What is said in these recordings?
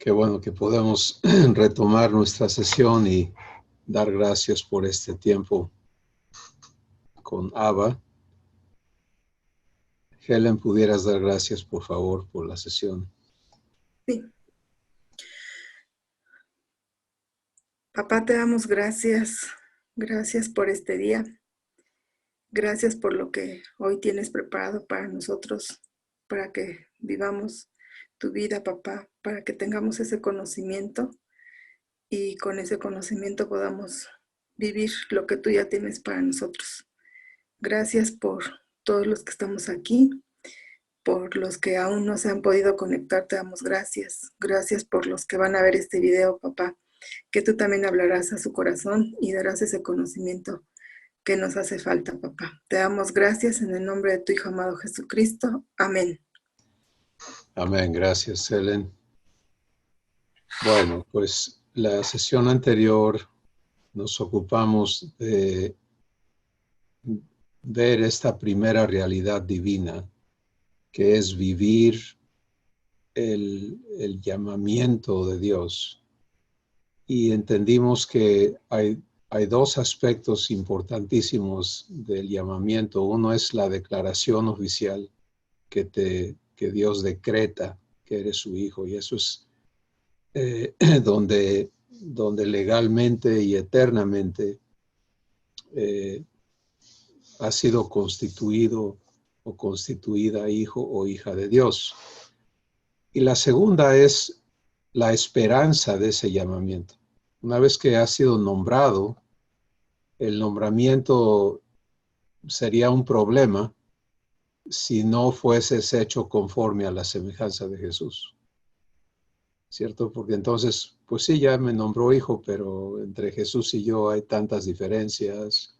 Qué bueno que podamos retomar nuestra sesión y dar gracias por este tiempo con Abba. Helen, ¿pudieras dar gracias, por favor, por la sesión? Sí. Papá, te damos gracias. Gracias por este día. Gracias por lo que hoy tienes preparado para nosotros, para que vivamos tu vida, papá, para que tengamos ese conocimiento y con ese conocimiento podamos vivir lo que tú ya tienes para nosotros. Gracias por todos los que estamos aquí, por los que aún no se han podido conectar, te damos gracias. Gracias por los que van a ver este video, papá, que tú también hablarás a su corazón y darás ese conocimiento que nos hace falta, papá. Te damos gracias en el nombre de tu Hijo amado Jesucristo. Amén. Amén. Gracias, Helen. Bueno, pues la sesión anterior nos ocupamos de ver esta primera realidad divina, que es vivir el llamamiento de Dios. Y entendimos que hay dos aspectos importantísimos del llamamiento. Uno es la declaración oficial que Dios decreta que eres su hijo, y eso es donde legalmente y eternamente ha sido constituido o constituida hijo o hija de Dios. Y la segunda es la esperanza de ese llamamiento. Una vez que ha sido nombrado, el nombramiento sería un problema si no fueses hecho conforme a la semejanza de Jesús. ¿Cierto? Porque entonces, pues sí, ya me nombró hijo, pero entre Jesús y yo hay tantas diferencias,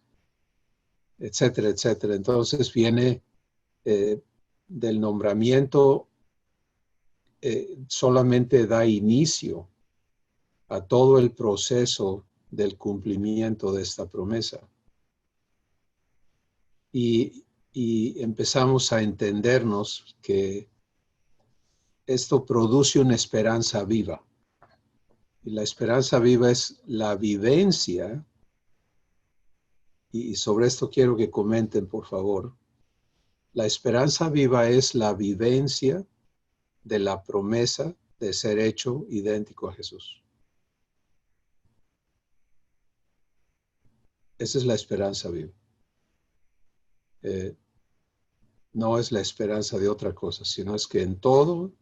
etcétera, etcétera. Entonces viene del nombramiento, solamente da inicio a todo el proceso del cumplimiento de esta promesa. Y empezamos a entendernos que esto produce una esperanza viva. Y la esperanza viva es la vivencia, y sobre esto quiero que comenten, por favor. La esperanza viva es la vivencia de la promesa de ser hecho idéntico a Jesús. Esa es la esperanza viva. No es la esperanza de otra cosa, sino es que en todo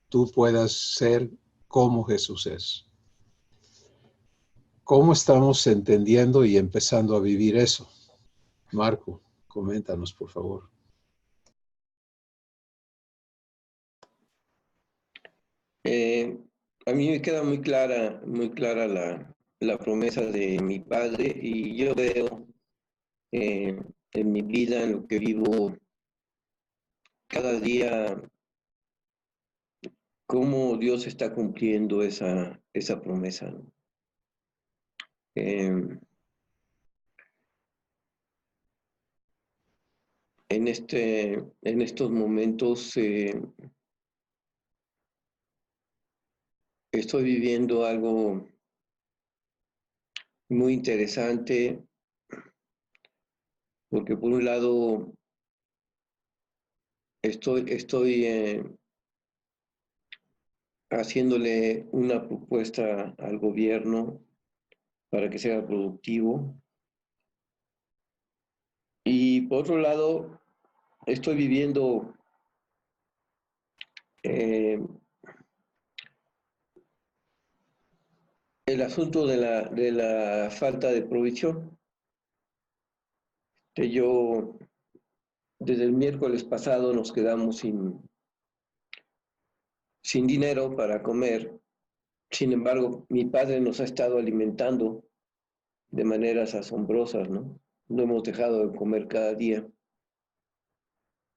tú puedas ser como Jesús es. ¿Cómo estamos entendiendo y empezando a vivir eso? Marco, coméntanos, por favor. A mí me queda muy clara la promesa de mi padre, y yo veo en mi vida, en lo que vivo cada día, cómo Dios está cumpliendo esa promesa, ¿no? En estos momentos estoy viviendo algo muy interesante, porque por un lado estoy haciéndole una propuesta al gobierno para que sea productivo, y por otro lado estoy viviendo el asunto de la falta de provisión. Que yo, desde el miércoles pasado, nos quedamos sin dinero para comer. Sin embargo, mi padre nos ha estado alimentando de maneras asombrosas, ¿no? No hemos dejado de comer cada día.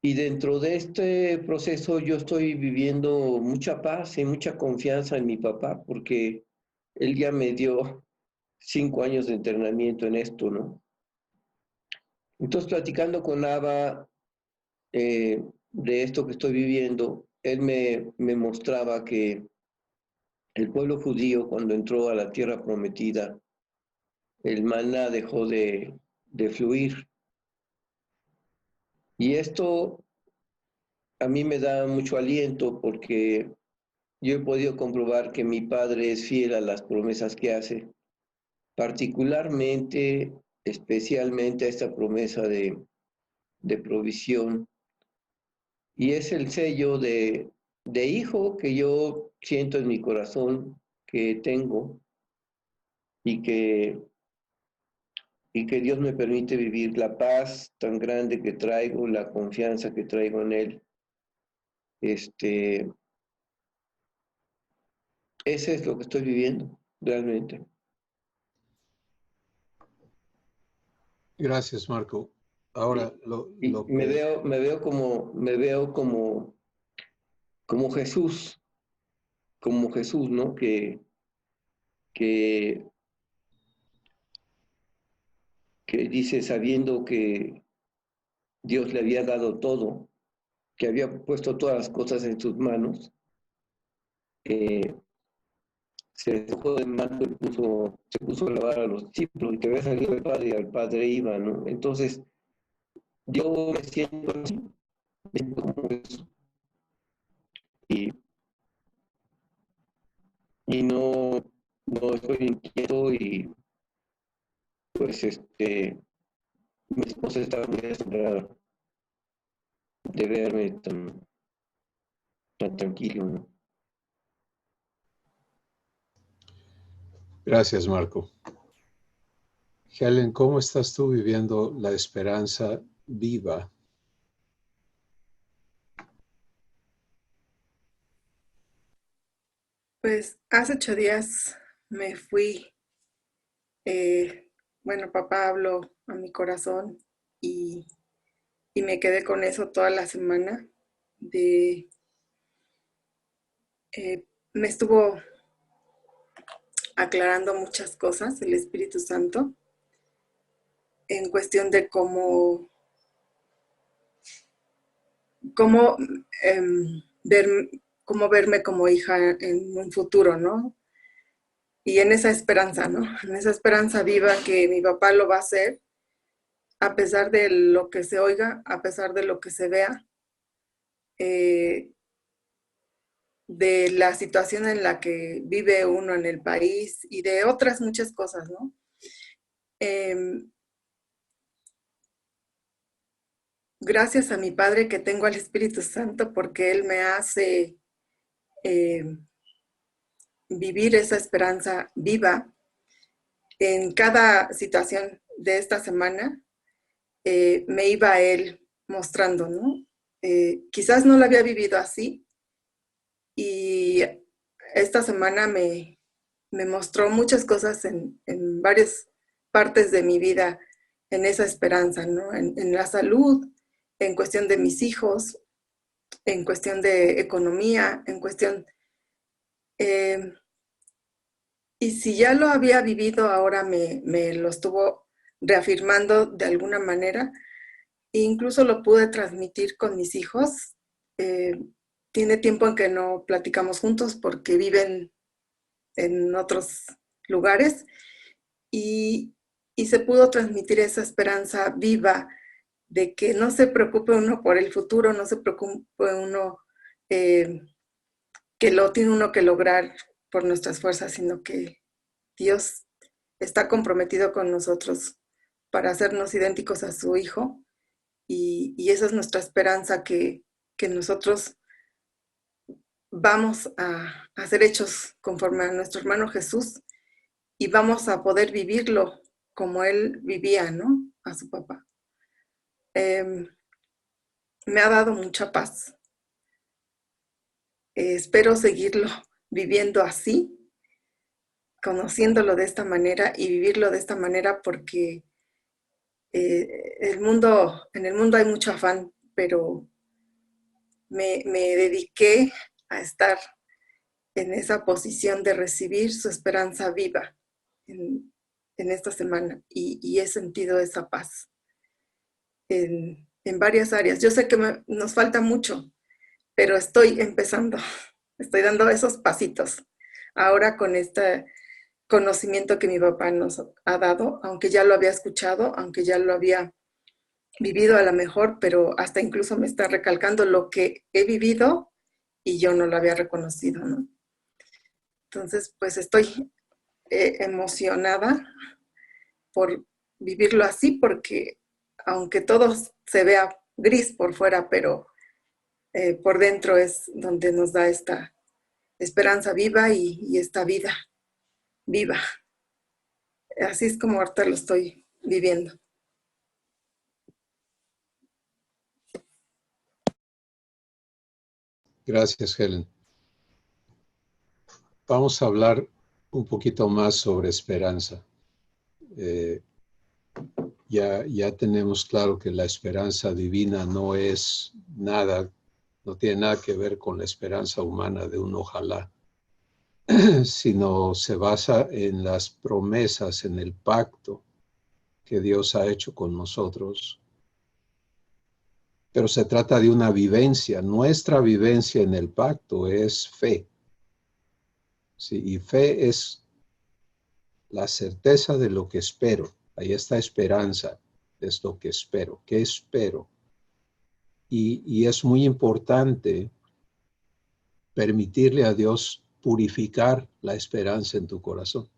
Y dentro de este proceso yo estoy viviendo mucha paz y mucha confianza en mi papá, porque él ya me dio 5 años de entrenamiento en esto, ¿no? Entonces, platicando con Ava de esto que estoy viviendo, él me mostraba que el pueblo judío, cuando entró a la tierra prometida, el maná dejó de fluir. Y esto a mí me da mucho aliento porque yo he podido comprobar que mi Padre es fiel a las promesas que hace, particularmente, especialmente a esta promesa de provisión. Y es el sello de hijo que yo siento en mi corazón que tengo y que Dios me permite vivir la paz tan grande que traigo, la confianza que traigo en Él. Ese es lo que estoy viviendo, realmente. Gracias, Marco. Ahora, Y me veo como Jesús, ¿no? Que dice, sabiendo que Dios le había dado todo, que había puesto todas las cosas en sus manos, se dejó de manto y se puso a lavar a los discípulos, y que había salido el Padre y al Padre iba, ¿no? Entonces, yo me siento así, me siento como eso, y no estoy inquieto, y pues mi esposa estaba muy asombrada de verme tan tranquilo, ¿no? gracias, Marco. Helen, ¿cómo estás tú viviendo la esperanza viva? Pues hace 8 días me fui, bueno, papá habló a mi corazón y me quedé con eso toda la semana. Me estuvo aclarando muchas cosas el Espíritu Santo en cuestión de cómo ver, cómo verme como hija en un futuro, ¿no? Y en esa esperanza, ¿no? En esa esperanza viva que mi papá lo va a hacer, a pesar de lo que se oiga, a pesar de lo que se vea, de la situación en la que vive uno en el país y de otras muchas cosas, ¿no? Gracias a mi Padre que tengo al Espíritu Santo porque Él me hace vivir esa esperanza viva en cada situación de esta semana. Me iba Él mostrando, ¿no? Quizás no lo había vivido así y esta semana me mostró muchas cosas en varias partes de mi vida en esa esperanza, ¿no? En la salud, en cuestión de mis hijos, en cuestión de economía, en cuestión... y si ya lo había vivido, ahora me lo estuvo reafirmando de alguna manera. E incluso lo pude transmitir con mis hijos. Tiene tiempo en que no platicamos juntos porque viven en otros lugares y se pudo transmitir esa esperanza viva de que no se preocupe uno por el futuro, no se preocupe uno que lo tiene uno que lograr por nuestras fuerzas, sino que Dios está comprometido con nosotros para hacernos idénticos a su Hijo y esa es nuestra esperanza, que nosotros vamos a ser hechos conforme a nuestro hermano Jesús y vamos a poder vivirlo como Él vivía, ¿no? A su papá. Me ha dado mucha paz. Espero seguirlo viviendo así, conociéndolo de esta manera y vivirlo de esta manera porque en el mundo hay mucho afán, pero me dediqué a estar en esa posición de recibir su esperanza viva en esta semana y he sentido esa paz en varias áreas. Yo sé que nos falta mucho, pero estoy empezando, estoy dando esos pasitos ahora con este conocimiento que mi papá nos ha dado, aunque ya lo había escuchado, aunque ya lo había vivido a lo mejor, pero hasta incluso me está recalcando lo que he vivido y yo no lo había reconocido, ¿no? Entonces, pues estoy emocionada por vivirlo así, porque aunque todo se vea gris por fuera, pero por dentro es donde nos da esta esperanza viva y esta vida viva. Así es como ahorita lo estoy viviendo. Gracias, Helen. Vamos a hablar un poquito más sobre esperanza. Ya tenemos claro que la esperanza divina no es nada, no tiene nada que ver con la esperanza humana de un ojalá, sino se basa en las promesas, en el pacto que Dios ha hecho con nosotros. Pero se trata de una vivencia. Nuestra vivencia en el pacto es fe. Sí, y fe es la certeza de lo que espero. Ahí está esperanza, es lo que espero. ¿Qué espero? Y es muy importante permitirle a Dios purificar la esperanza en tu corazón.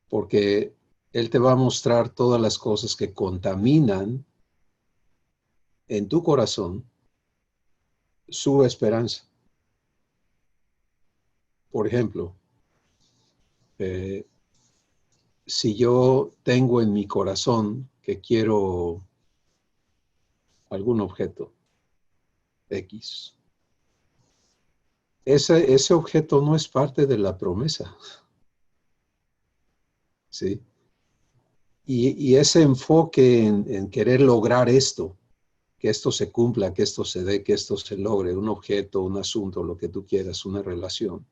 Porque Él te va a mostrar todas las cosas que contaminan en tu corazón su esperanza. Por ejemplo, si yo tengo en mi corazón que quiero algún objeto X, ese objeto no es parte de la promesa, ¿sí? Y ese enfoque en querer lograr esto, que esto se cumpla, que esto se dé, que esto se logre, un objeto, un asunto, lo que tú quieras, una relación.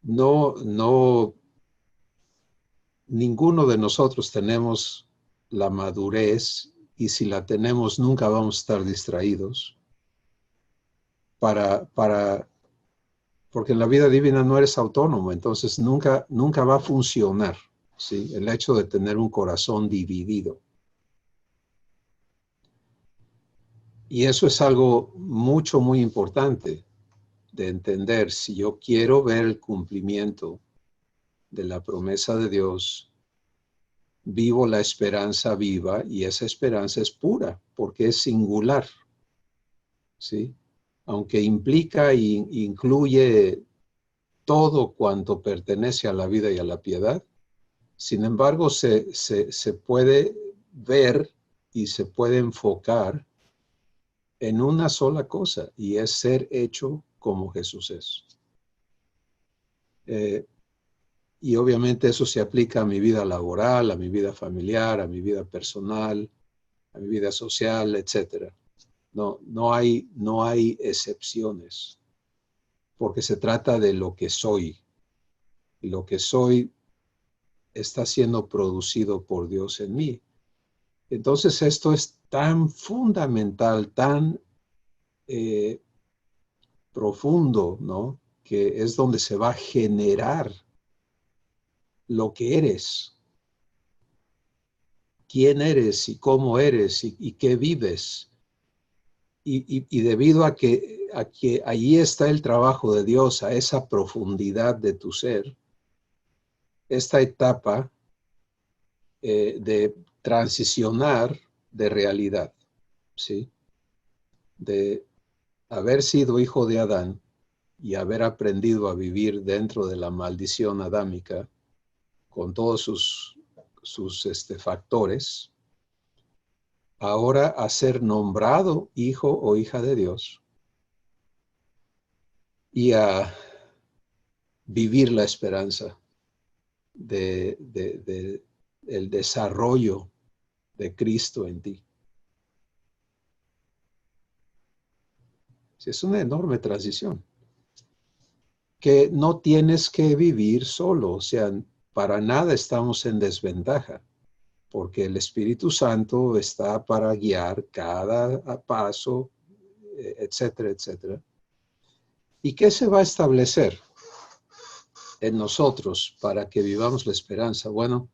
No, ninguno de nosotros tenemos la madurez, y si la tenemos nunca vamos a estar distraídos porque en la vida divina no eres autónomo, entonces nunca va a funcionar, ¿sí? El hecho de tener un corazón dividido. Y eso es algo muy importante de entender. Si yo quiero ver el cumplimiento de la promesa de Dios, vivo la esperanza viva, y esa esperanza es pura porque es singular, ¿sí? Aunque implica e incluye todo cuanto pertenece a la vida y a la piedad, sin embargo se puede ver y se puede enfocar en una sola cosa, y es ser hecho como Jesús es. Y obviamente eso se aplica a mi vida laboral, a mi vida familiar, a mi vida personal, a mi vida social, etc. No hay excepciones, porque se trata de lo que soy. Y lo que soy está siendo producido por Dios en mí. Entonces esto es tan fundamental, tan profundo, ¿no? Que es donde se va a generar lo que eres, quién eres y cómo eres y qué vives. Y debido a que ahí está el trabajo de Dios, a esa profundidad de tu ser, esta etapa de transicionar de realidad, ¿sí? De haber sido hijo de Adán y haber aprendido a vivir dentro de la maldición adámica con todos sus factores, ahora a ser nombrado hijo o hija de Dios y a vivir la esperanza del desarrollo de Cristo en ti. Es una enorme transición que no tienes que vivir solo, o sea, para nada estamos en desventaja, porque el Espíritu Santo está para guiar cada paso, etcétera, etcétera. ¿Y qué se va a establecer en nosotros para que vivamos la esperanza? Bueno,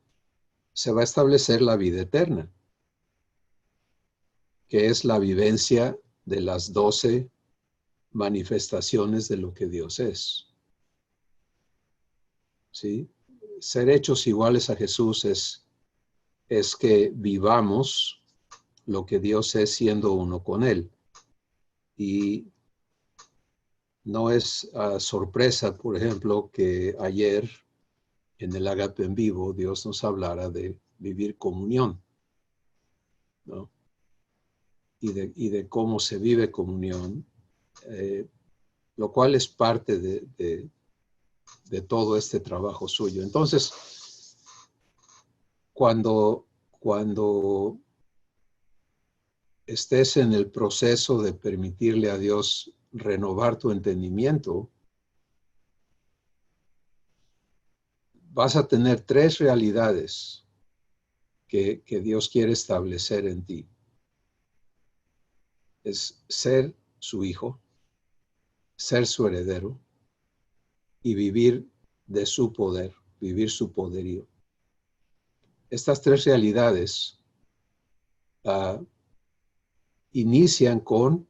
se va a establecer la vida eterna, que es la vivencia de las 12 manifestaciones de lo que Dios es. ¿Sí? Ser hechos iguales a Jesús es que vivamos lo que Dios es siendo uno con Él. Y no es sorpresa, por ejemplo, que ayer en el Agape en Vivo Dios nos hablara de vivir comunión, ¿no? Y de cómo se vive comunión, lo cual es parte de todo este trabajo suyo. Entonces, cuando estés en el proceso de permitirle a Dios renovar tu entendimiento, vas a tener 3 realidades que Dios quiere establecer en ti. Es ser su hijo, ser su heredero y vivir de su poder, vivir su poderío. Estas 3 realidades inician con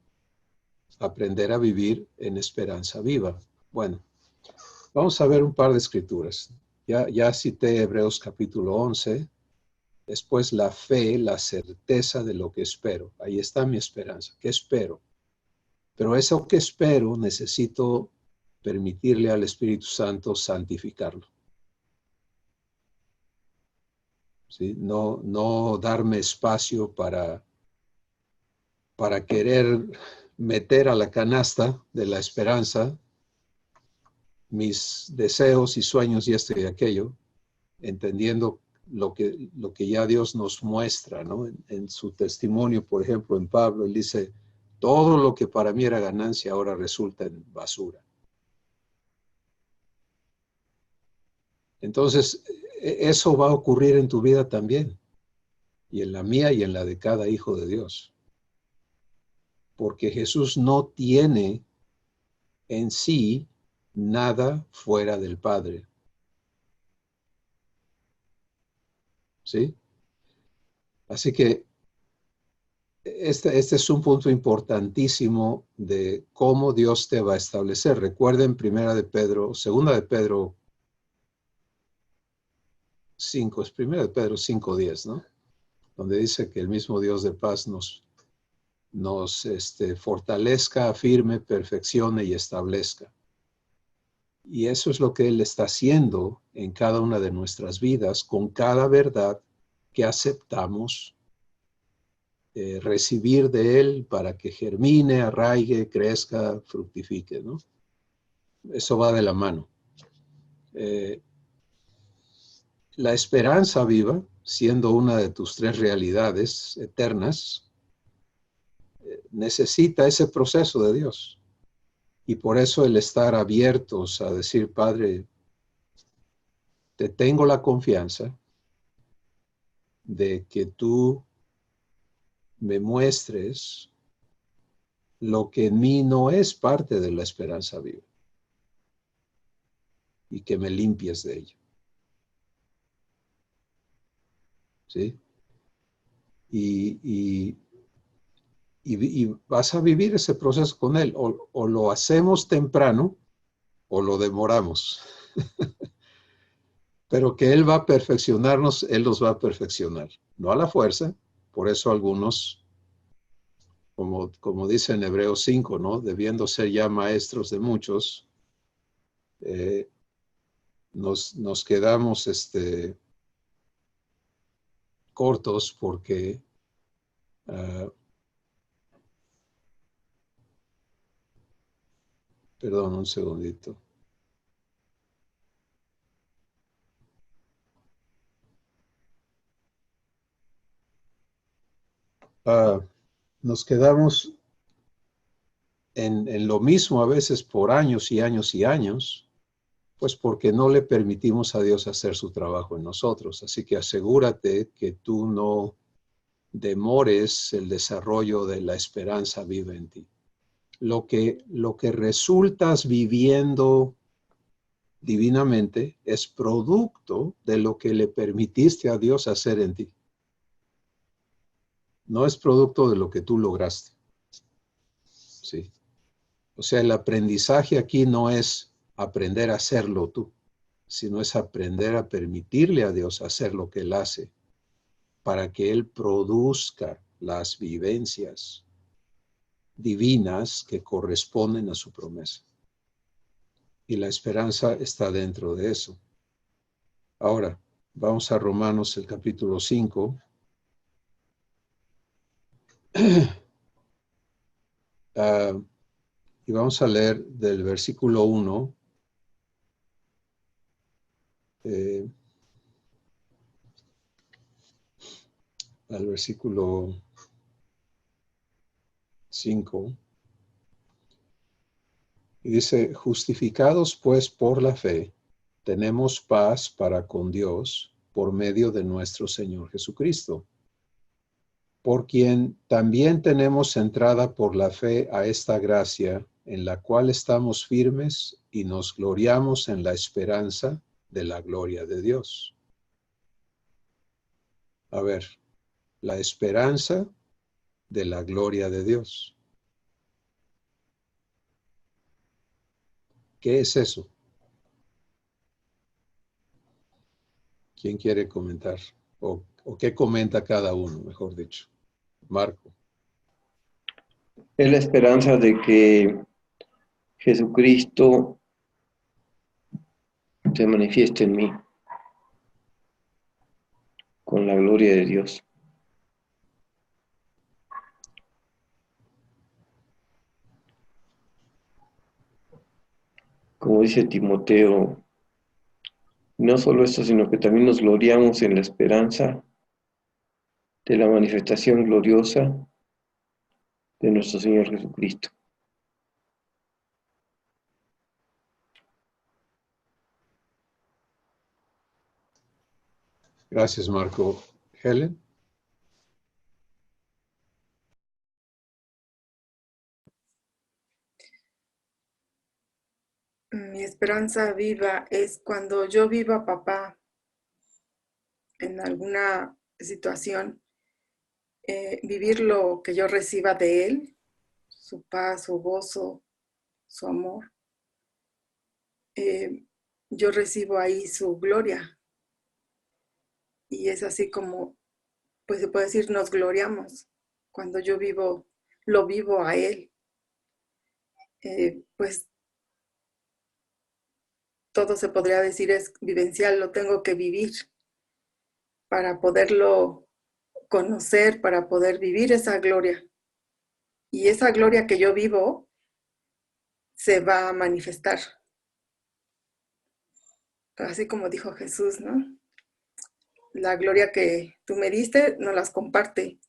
aprender a vivir en esperanza viva. Bueno, vamos a ver un par de escrituras. Ya cité Hebreos capítulo 11, después la fe, la certeza de lo que espero. Ahí está mi esperanza. ¿Qué espero? Pero eso que espero necesito permitirle al Espíritu Santo santificarlo. ¿Sí? No darme espacio para querer meter a la canasta de la esperanza mis deseos y sueños y esto y aquello, entendiendo lo que ya Dios nos muestra, ¿no? En su testimonio, por ejemplo, en Pablo, él dice, todo lo que para mí era ganancia ahora resulta en basura. Entonces, eso va a ocurrir en tu vida también, y en la mía y en la de cada hijo de Dios. Porque Jesús no tiene en sí nada fuera del Padre. ¿Sí? Así que este es un punto importantísimo de cómo Dios te va a establecer. Recuerden segunda de Pedro 5, es primera de Pedro 5:10, ¿no? Donde dice que el mismo Dios de paz nos fortalezca, afirme, perfeccione y establezca. Y eso es lo que Él está haciendo en cada una de nuestras vidas, con cada verdad que aceptamos recibir de Él para que germine, arraigue, crezca, fructifique, ¿no? Eso va de la mano. La esperanza viva, siendo una de tus 3 realidades eternas, necesita ese proceso de Dios. Y por eso el estar abiertos a decir, Padre, te tengo la confianza de que tú me muestres lo que en mí no es parte de la esperanza viva y que me limpies de ello. ¿Sí? Y vas a vivir ese proceso con Él. O lo hacemos temprano o lo demoramos. Pero que Él va a perfeccionarnos, Él los va a perfeccionar. No a la fuerza. Por eso algunos, como dice en Hebreos 5, ¿no? Debiendo ser ya maestros de muchos, nos quedamos cortos porque perdón, un segundito. Nos quedamos en lo mismo a veces por años y años y años, pues porque no le permitimos a Dios hacer su trabajo en nosotros. Así que asegúrate que tú no demores el desarrollo de la esperanza viva en ti. lo que resultas viviendo divinamente es producto de lo que le permitiste a Dios hacer en ti. No es producto de lo que tú lograste. Sí. O sea, el aprendizaje aquí no es aprender a hacerlo tú, sino es aprender a permitirle a Dios hacer lo que Él hace para que Él produzca las vivencias divinas que corresponden a su promesa. Y la esperanza está dentro de eso. Ahora, vamos a Romanos, el capítulo 5. Y vamos a leer del versículo 1 al versículo 5. Y dice, justificados pues por la fe, tenemos paz para con Dios por medio de nuestro Señor Jesucristo, por quien también tenemos entrada por la fe a esta gracia, en la cual estamos firmes y nos gloriamos en la esperanza de la gloria de Dios. A ver, la esperanza de la gloria de Dios. ¿Qué es eso? ¿Quién quiere comentar? ¿O qué comenta cada uno, mejor dicho? Marco. Es la esperanza de que Jesucristo se manifieste en mí con la gloria de Dios. Como dice Timoteo, no solo esto, sino que también nos gloriamos en la esperanza de la manifestación gloriosa de nuestro Señor Jesucristo. Gracias, Marco. Helen. Mi esperanza viva es cuando yo viva, papá, en alguna situación, vivir lo que yo reciba de Él, su paz, su gozo, su amor. Yo recibo ahí su gloria. Y es así como, pues se puede decir, nos gloriamos. Cuando yo vivo, lo vivo a Él. Pues todo se podría decir es vivencial, lo tengo que vivir para poderlo conocer, para poder vivir esa gloria. Y esa gloria que yo vivo se va a manifestar. Así como dijo Jesús, ¿no? La gloria que tú me diste, nos las comparte.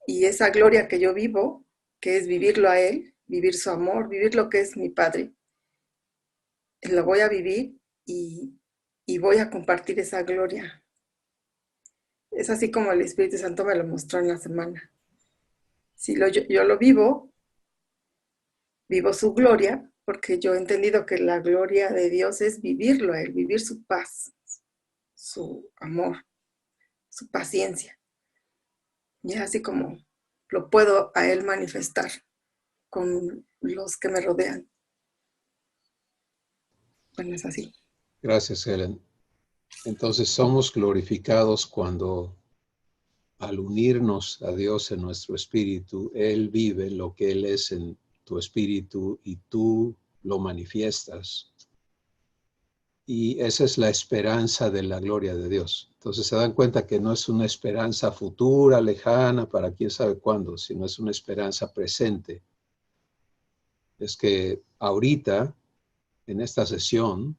Y esa gloria que yo vivo, que es vivirlo a Él, vivir su amor, vivir lo que es mi Padre, lo voy a vivir y voy a compartir esa gloria. Es así como el Espíritu Santo me lo mostró en la semana. Si yo lo vivo su gloria, porque yo he entendido que la gloria de Dios es vivirlo a Él, vivir su paz, su amor, su paciencia. Y es así como lo puedo a Él manifestar con los que me rodean. Bueno, es así. Gracias, Helen. Entonces somos glorificados cuando al unirnos a Dios en nuestro espíritu, Él vive lo que Él es en tu espíritu y tú lo manifiestas. Y esa es la esperanza de la gloria de Dios. Entonces se dan cuenta que no es una esperanza futura, lejana, para quién sabe cuándo, sino es una esperanza presente. Es que ahorita, en esta sesión,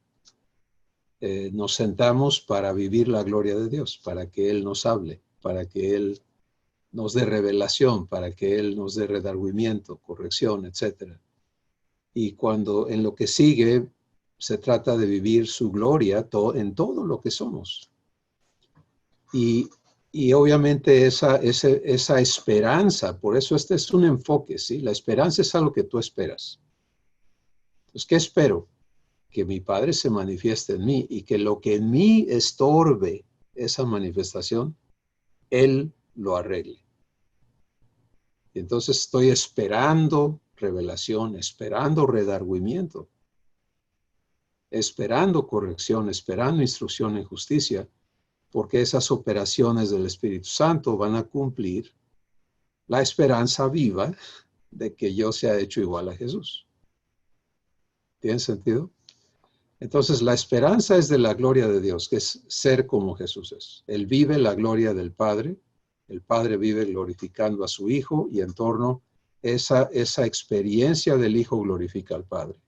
nos sentamos para vivir la gloria de Dios, para que Él nos hable, para que Él nos dé revelación, para que Él nos dé redargüimiento, corrección, etc. Y cuando en lo que sigue se trata de vivir su gloria en todo lo que somos. Y Y obviamente esa esperanza, por eso este es un enfoque, ¿sí? La esperanza es algo que tú esperas. Entonces, ¿qué espero? Que mi Padre se manifieste en mí y que lo que en mí estorbe esa manifestación, Él lo arregle. Y entonces estoy esperando revelación, esperando redargüimiento, esperando corrección, esperando instrucción en justicia, porque esas operaciones del Espíritu Santo van a cumplir la esperanza viva de que yo sea hecho igual a Jesús. ¿Tiene sentido? Entonces, la esperanza es de la gloria de Dios, que es ser como Jesús es. Él vive la gloria del Padre, el Padre vive glorificando a su Hijo y en torno esa experiencia del Hijo glorifica al Padre.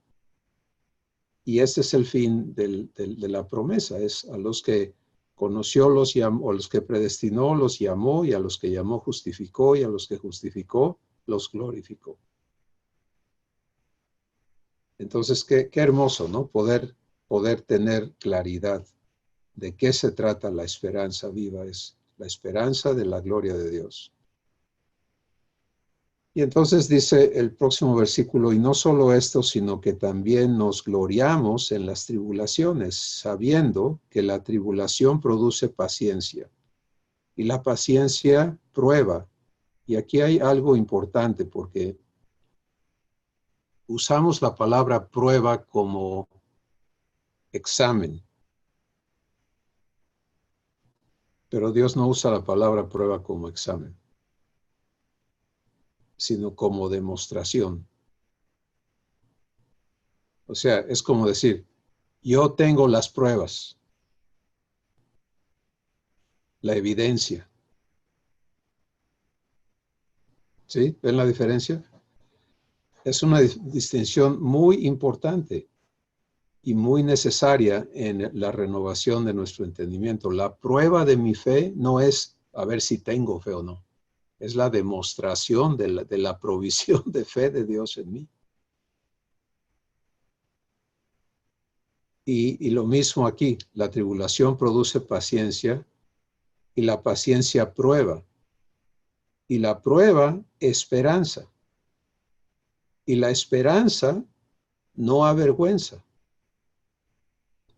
Y este es el fin de la promesa, es a los que conoció los llamó, a los que predestinó los llamó, y a los que llamó justificó, y a los que justificó los glorificó. Entonces, qué hermoso, ¿no? Poder tener claridad de qué se trata la esperanza viva, es la esperanza de la gloria de Dios. Y entonces dice el próximo versículo, y no solo esto, sino que también nos gloriamos en las tribulaciones, sabiendo que la tribulación produce paciencia, y la paciencia prueba. Y aquí hay algo importante, porque usamos la palabra prueba como examen, pero Dios no usa la palabra prueba como examen, sino como demostración. O sea, es como decir, yo tengo las pruebas, la evidencia. ¿Sí? ¿Ven la diferencia? Es una distinción muy importante y muy necesaria en la renovación de nuestro entendimiento. La prueba de mi fe no es a ver si tengo fe o no. Es la demostración de la provisión de fe de Dios en mí. Y lo mismo aquí, la tribulación produce paciencia y la paciencia prueba. Y la prueba, esperanza. Y la esperanza no avergüenza.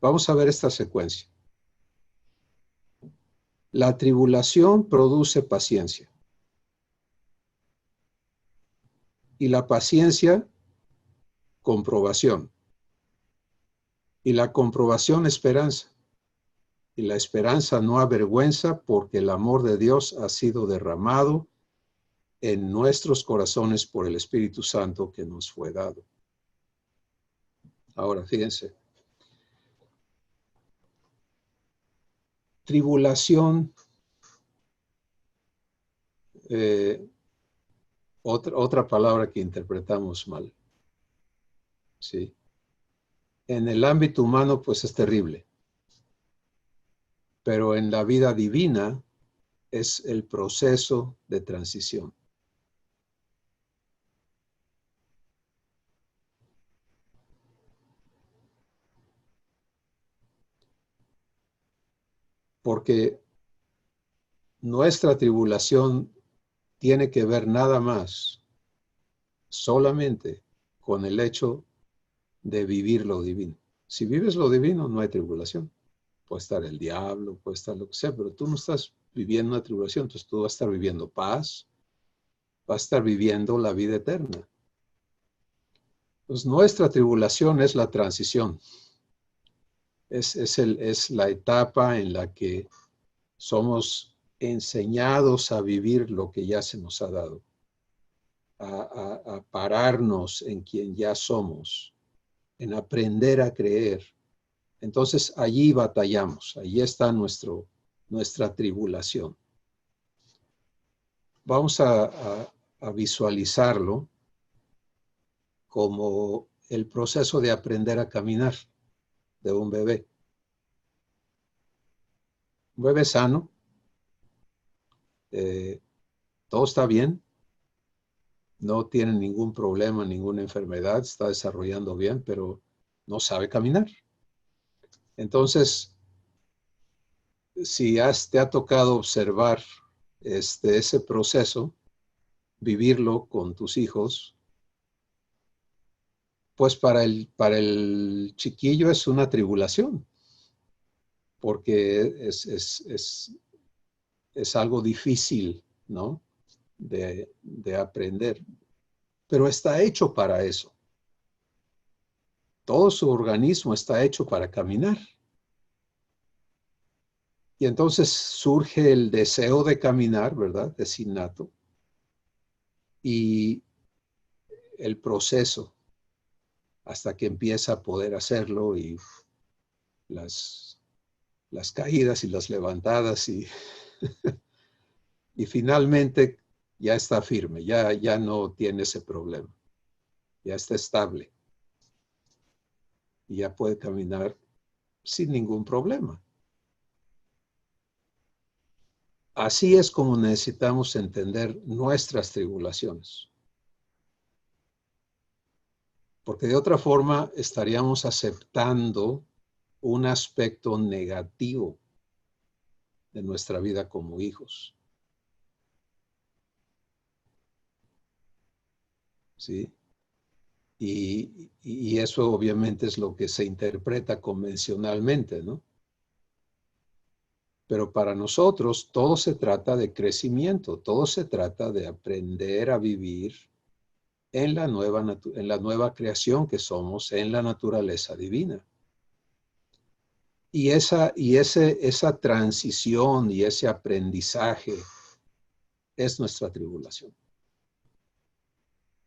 Vamos a ver esta secuencia. La tribulación produce paciencia. Y la paciencia, comprobación. Y la comprobación, esperanza. Y la esperanza no avergüenza porque el amor de Dios ha sido derramado en nuestros corazones por el Espíritu Santo que nos fue dado. Ahora, fíjense. Tribulación, otra palabra que interpretamos mal. ¿Sí? En el ámbito humano, pues es terrible. Pero en la vida divina es el proceso de transición. Porque nuestra tribulación tiene que ver nada más solamente con el hecho de vivir lo divino. Si vives lo divino, no hay tribulación. Puede estar el diablo, puede estar lo que sea, pero tú no estás viviendo una tribulación, entonces tú vas a estar viviendo paz, vas a estar viviendo la vida eterna. Pues nuestra tribulación es la transición. Es la etapa en la que somos enseñados a vivir lo que ya se nos ha dado, a pararnos en quien ya somos, en aprender a creer. Entonces allí batallamos, allí está nuestra tribulación. Vamos a visualizarlo como el proceso de aprender a caminar de un bebé. Un bebé sano, todo está bien, no tiene ningún problema, ninguna enfermedad, está desarrollando bien, pero no sabe caminar. Entonces, si te ha tocado observar ese proceso, vivirlo con tus hijos, pues para el chiquillo es una tribulación, porque es algo difícil, ¿no? De aprender, pero está hecho para eso. Todo su organismo está hecho para caminar. Y entonces surge el deseo de caminar, ¿verdad? Es innato. Y el proceso hasta que empieza a poder hacerlo y las caídas y las levantadas y, y finalmente ya está firme, ya no tiene ese problema, ya está estable y ya puede caminar sin ningún problema. Así es como necesitamos entender nuestras tribulaciones. Porque de otra forma estaríamos aceptando un aspecto negativo de nuestra vida como hijos. ¿Sí? Y eso obviamente es lo que se interpreta convencionalmente, ¿no? Pero para nosotros todo se trata de crecimiento, todo se trata de aprender a vivir en la nueva creación que somos, en la naturaleza divina. Y esa transición y ese aprendizaje es nuestra tribulación.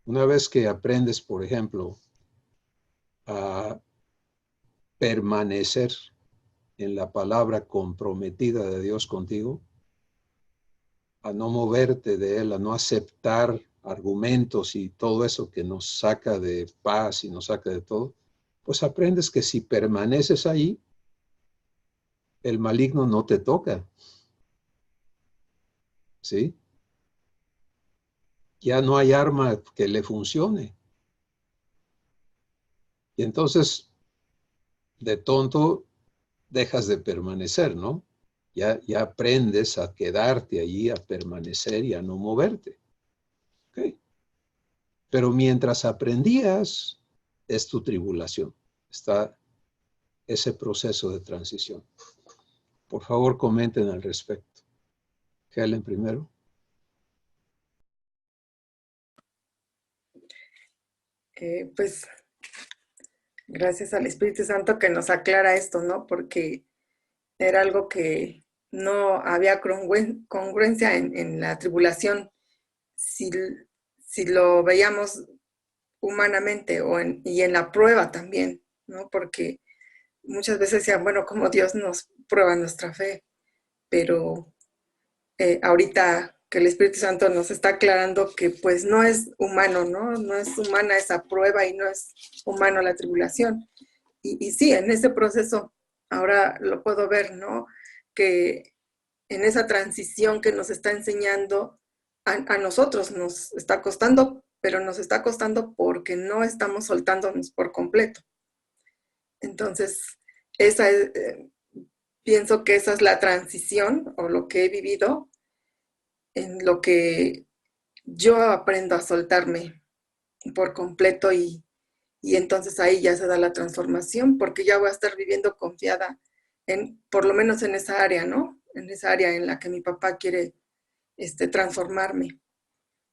Una vez que aprendes, por ejemplo, a permanecer en la palabra comprometida de Dios contigo, a no moverte de Él, a no aceptar argumentos y todo eso que nos saca de paz y nos saca de todo, pues aprendes que si permaneces ahí, el maligno no te toca. ¿Sí? Ya no hay arma que le funcione. Y entonces, de tonto, dejas de permanecer, ¿no? Ya aprendes a quedarte allí, a permanecer y a no moverte. ¿Okay? Pero mientras aprendías, es tu tribulación. Está ese proceso de transición. Por favor, comenten al respecto. Helen primero. Pues gracias al Espíritu Santo que nos aclara esto, ¿no? Porque era algo que no había congruencia en la tribulación si, si lo veíamos humanamente y en la prueba también, ¿no? Porque muchas veces decían, bueno, como Dios nos prueba nuestra fe, pero ahorita que el Espíritu Santo nos está aclarando que pues no es humano, ¿no? No es humana esa prueba y no es humano la tribulación. Y sí, en ese proceso, ahora lo puedo ver, ¿no? Que en esa transición que nos está enseñando, a nosotros nos está costando, pero nos está costando porque no estamos soltándonos por completo. Entonces, esa es, pienso que esa es la transición o lo que he vivido en lo que yo aprendo a soltarme por completo y entonces ahí ya se da la transformación porque ya voy a estar viviendo confiada por lo menos en esa área, ¿no? En esa área en la que mi papá quiere transformarme.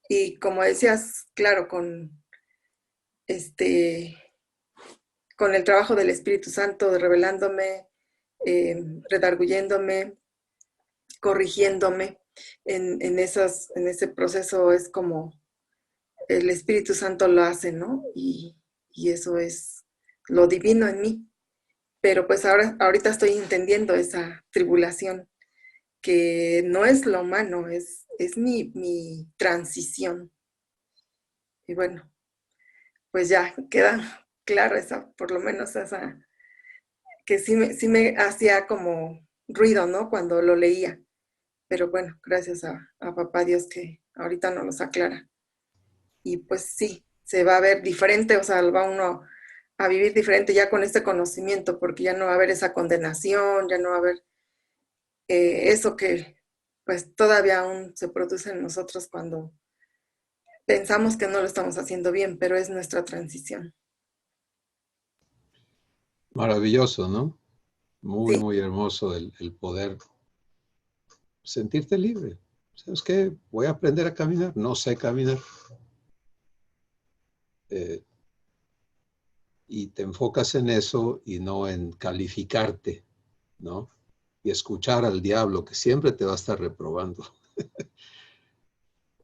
Y como decías, claro, con el trabajo del Espíritu Santo, revelándome, redarguyéndome, corrigiéndome, en ese proceso es como el Espíritu Santo lo hace, ¿no? Y eso es lo divino en mí. Pero pues ahorita estoy entendiendo esa tribulación, que no es lo humano, es mi transición. Y bueno, pues ya queda claro esa, por lo menos esa, que sí me hacía como ruido, ¿no? Cuando lo leía. Pero bueno, gracias a Papá Dios que ahorita nos los aclara. Y pues sí, se va a ver diferente, o sea, va uno a vivir diferente ya con este conocimiento, porque ya no va a haber esa condenación, ya no va a haber eso que pues todavía aún se produce en nosotros cuando pensamos que no lo estamos haciendo bien, pero es nuestra transición. Maravilloso, ¿no? Muy, Sí, muy hermoso el poder sentirte libre. ¿Sabes qué? Voy a aprender a caminar. No sé caminar. Y te enfocas en eso y no en calificarte, ¿no? Y escuchar al diablo que siempre te va a estar reprobando.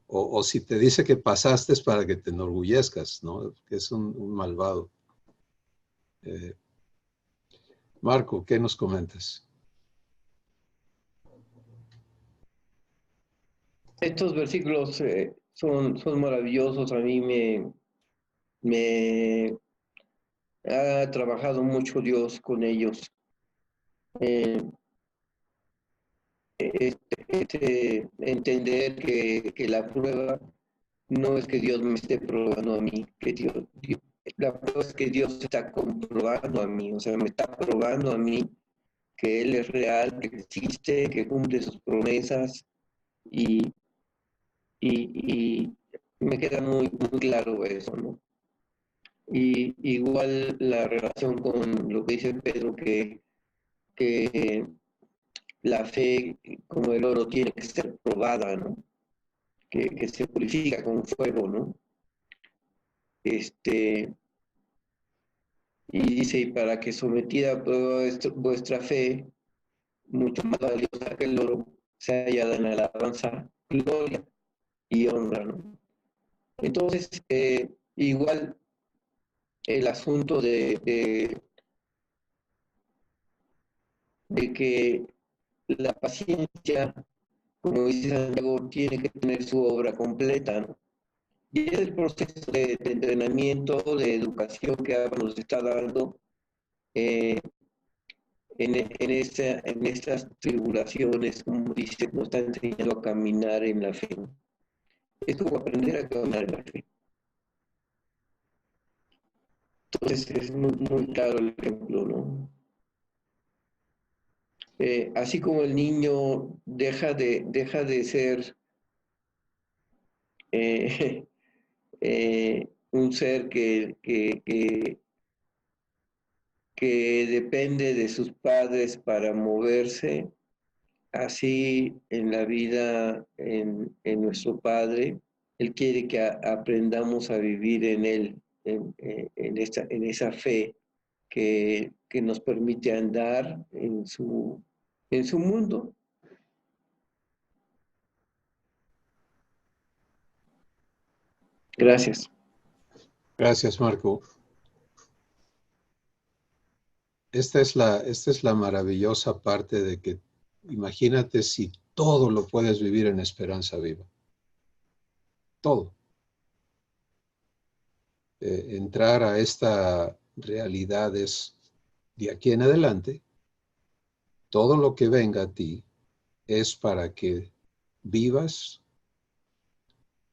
O si te dice que pasaste es para que te enorgullezcas, ¿no? Que es un malvado. Marco, ¿qué nos comentas? Estos versículos son maravillosos. A mí me ha trabajado mucho Dios con ellos. Eh, Entender que la prueba no es que Dios me esté probando a mí, la prueba es que Dios está comprobando a mí, o sea, me está probando a mí que Él es real, que existe, que cumple sus promesas y, y me queda muy claro eso, ¿no? Y igual la relación con lo que dice Pedro, que la fe como el oro tiene que ser probada, ¿no? Que se purifica con fuego, ¿no? Y dice, y para que sometida a prueba vuestra fe, mucho más valiosa que el oro, se hallada en alabanza, gloria y honra, ¿no? Entonces, igual el asunto de que la paciencia, como dice Santiago, tiene que tener su obra completa, ¿no? Y es el proceso de entrenamiento, de educación que nos está dando eh, en estas tribulaciones, como dice, nos está enseñando a caminar en la fe. Es como aprender a caminar en la fe. Entonces es muy claro el ejemplo, ¿no? Así como el niño deja de ser eh, un ser que depende de sus padres para moverse, así en la vida, en nuestro Padre, Él quiere que aprendamos a vivir en Él, en esa fe que nos permite andar en su mundo. Gracias. Gracias, Marco. Esta es la maravillosa parte de que imagínate si todo lo puedes vivir en esperanza viva. Todo. Entrar a esta realidad es de aquí en adelante, todo lo que venga a ti es para que vivas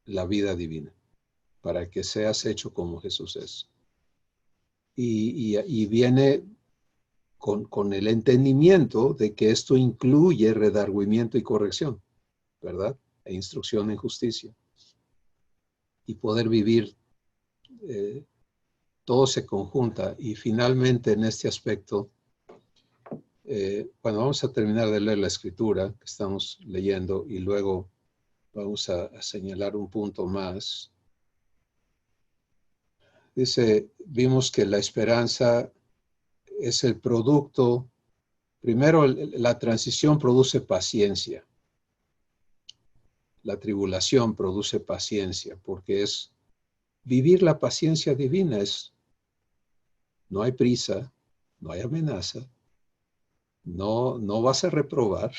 la vida divina, para que seas hecho como Jesús es. Y viene con el entendimiento de que esto incluye redargüimiento y corrección, ¿verdad? E instrucción en justicia. Y poder vivir, todo se conjunta. Y finalmente en este aspecto, bueno, vamos a terminar de leer la escritura que estamos leyendo y luego vamos a señalar un punto más. Dice, vimos que la esperanza es el producto, primero la transición produce paciencia, la tribulación produce paciencia, porque es vivir la paciencia divina, no hay prisa, no hay amenaza, no vas a reprobar,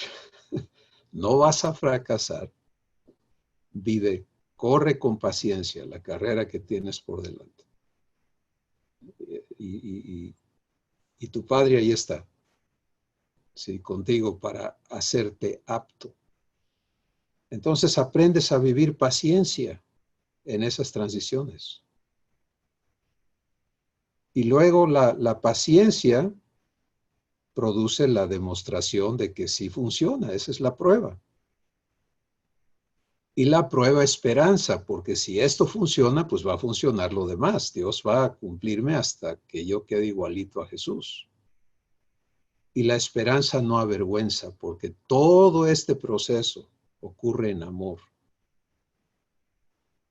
no vas a fracasar, vive, corre con paciencia la carrera que tienes por delante. Y tu Padre ahí está, ¿sí? Contigo para hacerte apto. Entonces aprendes a vivir paciencia en esas transiciones. Y luego la paciencia produce la demostración de que sí funciona. Esa es la prueba. Y la prueba esperanza, porque si esto funciona, pues va a funcionar lo demás. Dios va a cumplirme hasta que yo quede igualito a Jesús. Y la esperanza no avergüenza, porque todo este proceso ocurre en amor.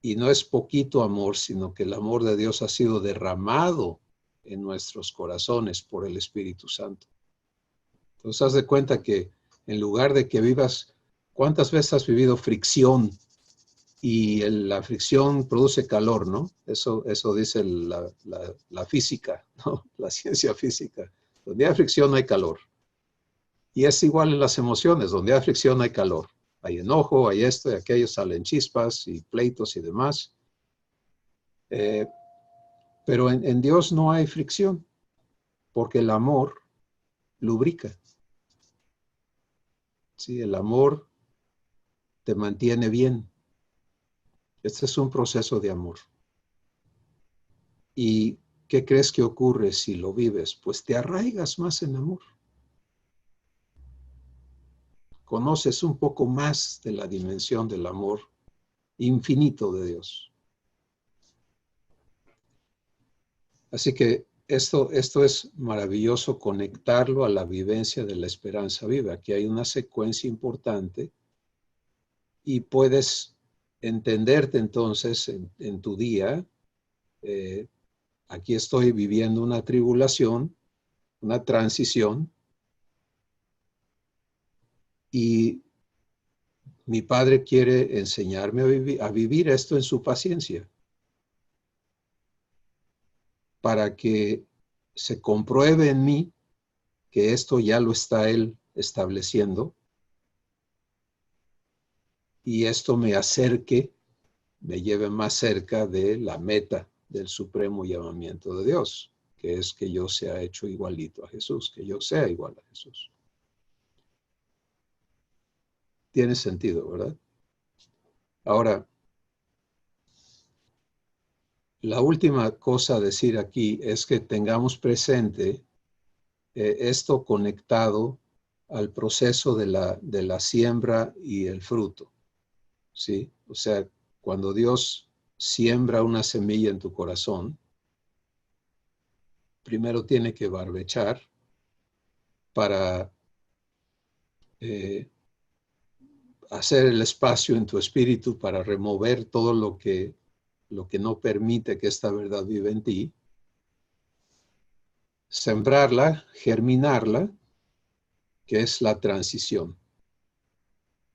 Y no es poquito amor, sino que el amor de Dios ha sido derramado en nuestros corazones por el Espíritu Santo. Entonces, haz de cuenta que en lugar de que vivas, ¿cuántas veces has vivido fricción? Y la fricción produce calor, ¿no? Eso dice la física, ¿no? La ciencia física. Donde hay fricción hay calor. Y es igual en las emociones. Donde hay fricción hay calor. Hay enojo, hay esto y aquello, salen chispas y pleitos y demás. Pero en Dios no hay fricción, porque el amor lubrica. Sí, el amor te mantiene bien. Este es un proceso de amor. ¿Y qué crees que ocurre si lo vives? Pues te arraigas más en amor. Conoces un poco más de la dimensión del amor infinito de Dios. Así que esto es maravilloso conectarlo a la vivencia de la esperanza viva. Aquí hay una secuencia importante y puedes entenderte entonces en tu día. Aquí estoy viviendo una tribulación, una transición, y mi Padre quiere enseñarme a vivir esto en su paciencia, para que se compruebe en mí que esto ya lo está Él estableciendo, y esto me acerque, me lleve más cerca de la meta del supremo llamamiento de Dios, que es que yo sea hecho igualito a Jesús, que yo sea igual a Jesús. Tiene sentido, ¿verdad? Ahora, la última cosa a decir aquí es que tengamos presente esto conectado al proceso de la siembra y el fruto, ¿sí? O sea, cuando Dios siembra una semilla en tu corazón, primero tiene que barbechar para hacer el espacio en tu espíritu para remover todo lo que no permite que esta verdad viva en ti, sembrarla, germinarla, que es la transición.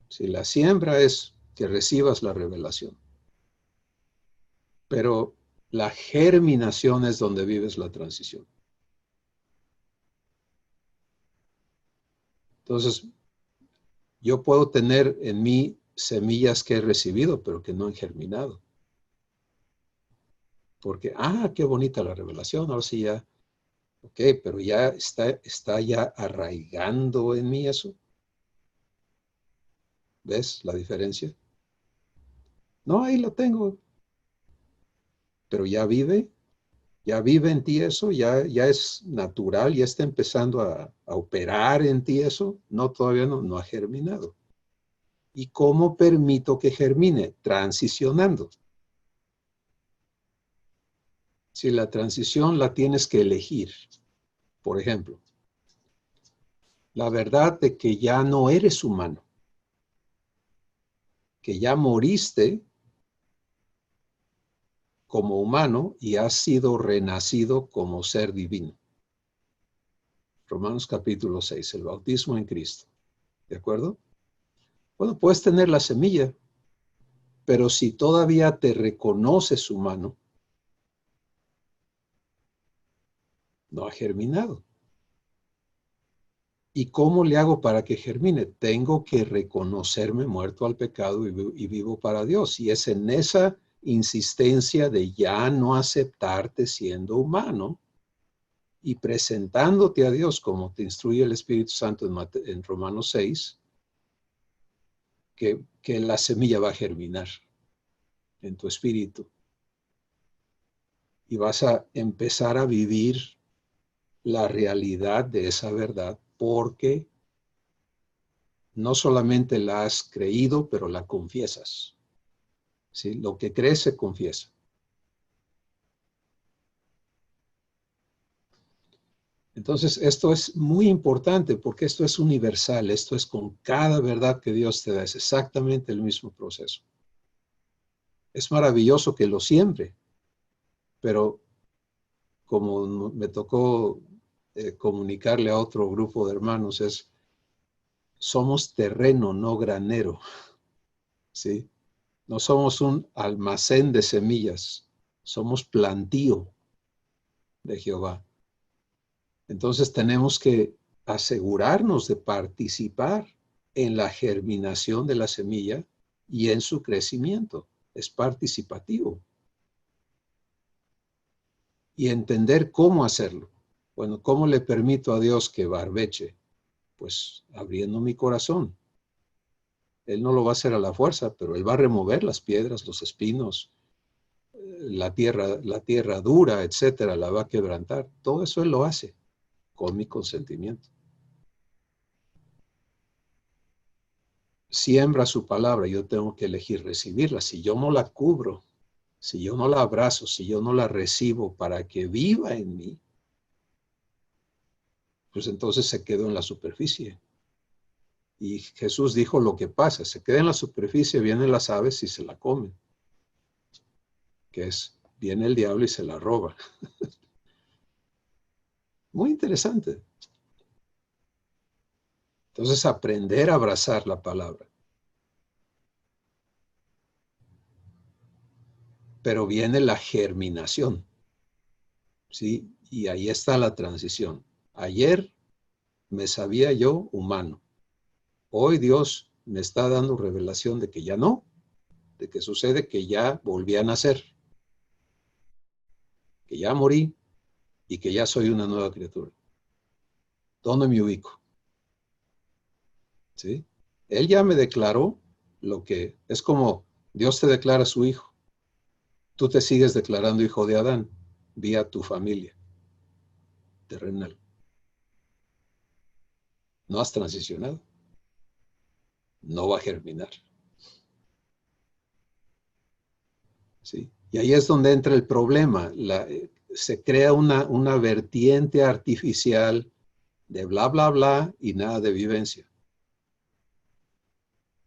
Si la siembra es que recibas la revelación, pero la germinación es donde vives la transición. Entonces, yo puedo tener en mí semillas que he recibido, pero que no han germinado. Porque, qué bonita la revelación, ahora sí ya, ok, pero ya está ya arraigando en mí eso. ¿Ves la diferencia? No, ahí lo tengo, pero ya vive en ti eso, ya es natural, ya está empezando a operar en ti eso. No, todavía no ha germinado. ¿Y cómo permito que germine? Transicionando. Si la transición la tienes que elegir, por ejemplo, la verdad de que ya no eres humano, que ya moriste como humano y has sido renacido como ser divino. Romanos capítulo 6, el bautismo en Cristo. ¿De acuerdo? Bueno, puedes tener la semilla, pero si todavía te reconoces humano, no ha germinado. ¿Y cómo le hago para que germine? Tengo que reconocerme muerto al pecado y vivo para Dios. Y es en esa insistencia de ya no aceptarte siendo humano y presentándote a Dios como te instruye el Espíritu Santo en Romanos 6, que la semilla va a germinar en tu espíritu. Y vas a empezar a vivir la realidad de esa verdad porque no solamente la has creído, pero la confiesas. ¿Sí? Lo que crees se confiesa. Entonces, esto es muy importante porque esto es universal, esto es con cada verdad que Dios te da, es exactamente el mismo proceso. Es maravilloso que lo siembre, pero como me tocó comunicarle a otro grupo de hermanos, somos terreno, no granero, ¿sí? No somos un almacén de semillas, somos plantío de Jehová. Entonces tenemos que asegurarnos de participar en la germinación de la semilla y en su crecimiento. Es participativo. Y entender cómo hacerlo. Bueno, ¿cómo le permito a Dios que barbeche? Pues abriendo mi corazón. Él no lo va a hacer a la fuerza, pero Él va a remover las piedras, los espinos, la tierra dura, etcétera, la va a quebrantar. Todo eso Él lo hace con mi consentimiento. Siembra su palabra, yo tengo que elegir recibirla. Si yo no la cubro, si yo no la abrazo, si yo no la recibo para que viva en mí, pues entonces se quedó en la superficie. Y Jesús dijo lo que pasa, se queda en la superficie, vienen las aves y se la comen. Que es, viene el diablo y se la roba. Muy interesante. Entonces, aprender a abrazar la palabra. Pero viene la germinación, ¿sí? Y ahí está la transición. Ayer me sabía yo humano. Hoy Dios me está dando revelación de que ya no, de que sucede que ya volví a nacer, que ya morí y que ya soy una nueva criatura. ¿Dónde me ubico? ¿Sí? Él ya me declaró lo que es como Dios te declara a su hijo. Tú te sigues declarando hijo de Adán vía tu familia terrenal. No has transicionado. No va a germinar. ¿Sí? Y ahí es donde entra el problema. Se crea una vertiente artificial de bla, bla, bla y nada de vivencia.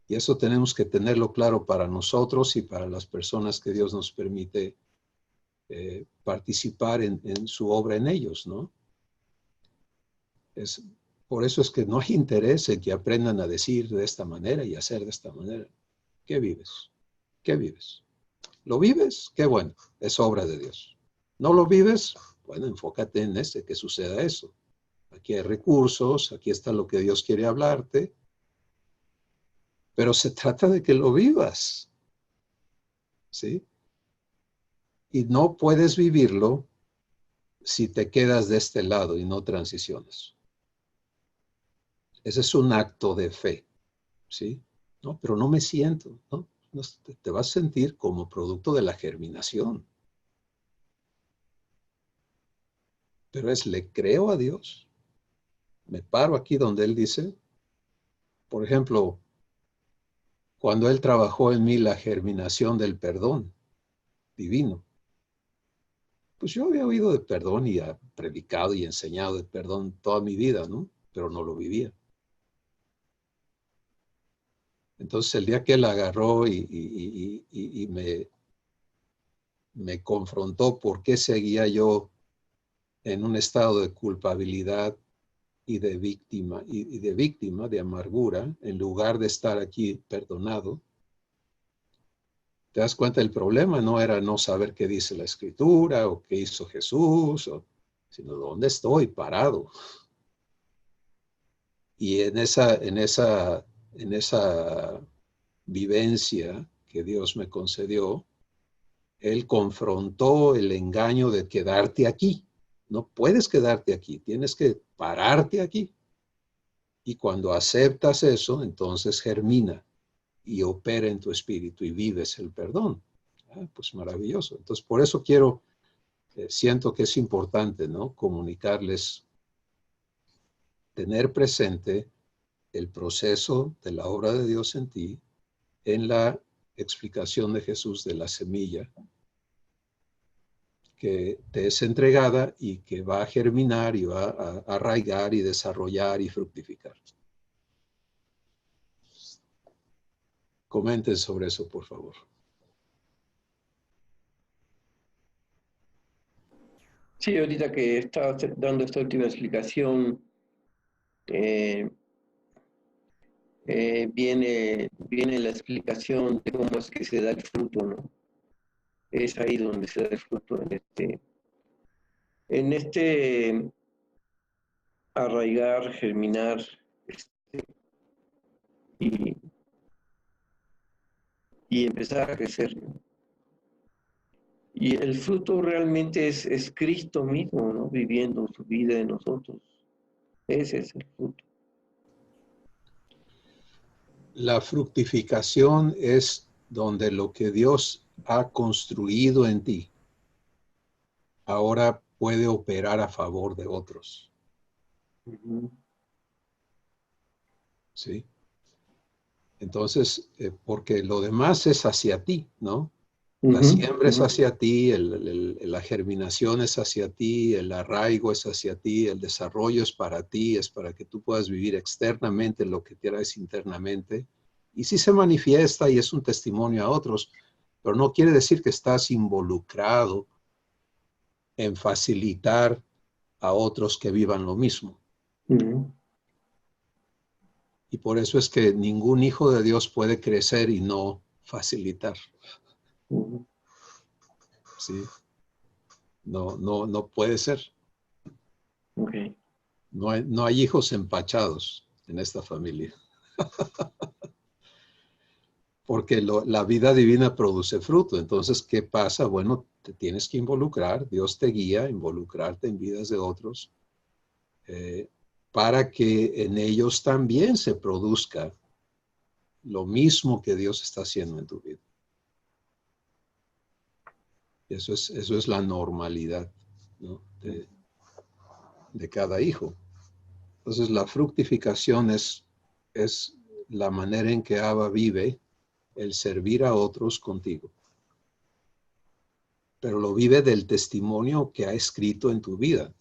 Y eso tenemos que tenerlo claro para nosotros y para las personas que Dios nos permite participar en su obra en ellos, ¿no? Por eso es que no hay interés en que aprendan a decir de esta manera y hacer de esta manera. ¿Qué vives? ¿Qué vives? ¿Lo vives? Qué bueno, es obra de Dios. ¿No lo vives? Bueno, enfócate en que suceda eso. Aquí hay recursos, aquí está lo que Dios quiere hablarte, pero se trata de que lo vivas, ¿sí? Y no puedes vivirlo si te quedas de este lado y no transicionas. Ese es un acto de fe, ¿sí? No, pero no me siento, ¿no? Te vas a sentir como producto de la germinación. Pero le creo a Dios. Me paro aquí donde Él dice, por ejemplo, cuando Él trabajó en mí la germinación del perdón divino. Pues yo había oído de perdón y predicado y enseñado de perdón toda mi vida, ¿no? Pero no lo vivía. Entonces el día que Él agarró y me confrontó por qué seguía yo en un estado de culpabilidad y de víctima, de amargura, en lugar de estar aquí perdonado, te das cuenta del problema, no era no saber qué dice la Escritura o qué hizo Jesús, sino dónde estoy parado. Y en esa vivencia que Dios me concedió, Él confrontó el engaño de quedarte aquí. No puedes quedarte aquí, tienes que pararte aquí. Y cuando aceptas eso, entonces germina y opera en tu espíritu y vives el perdón. Pues maravilloso. Entonces, por eso siento que es importante, ¿no? Comunicarles tener presente el proceso de la obra de Dios en ti, en la explicación de Jesús de la semilla que te es entregada y que va a germinar y va a arraigar y desarrollar y fructificar. Comenten sobre eso, por favor. Sí, ahorita que estaba dando esta última explicación, viene la explicación de cómo es que se da el fruto, ¿no? Es ahí donde se da el fruto, en este arraigar, germinar, y, y empezar a crecer, ¿no? Y el fruto realmente es Cristo mismo, ¿no? Viviendo su vida en nosotros. Ese es el fruto. La fructificación es donde lo que Dios ha construido en ti ahora puede operar a favor de otros. ¿Sí? Entonces, porque lo demás es hacia ti, ¿no? La siembra es hacia ti, la germinación es hacia ti, el arraigo es hacia ti, el desarrollo es para ti, es para que tú puedas vivir externamente lo que quieras internamente. Y sí se manifiesta y es un testimonio a otros, pero no quiere decir que estás involucrado en facilitar a otros que vivan lo mismo. Y por eso es que ningún hijo de Dios puede crecer y no facilitar. ¿Sí? No puede ser. Okay. No hay hijos empachados en esta familia. Porque la vida divina produce fruto. Entonces, ¿qué pasa? Bueno, te tienes que involucrar. Dios te guía a involucrarte en vidas de otros para que en ellos también se produzca lo mismo que Dios está haciendo en tu vida. Eso es la normalidad, ¿no? de cada hijo. Entonces, la fructificación es la manera en que Abba vive el servir a otros contigo. Pero lo vive del testimonio que ha escrito en tu vida.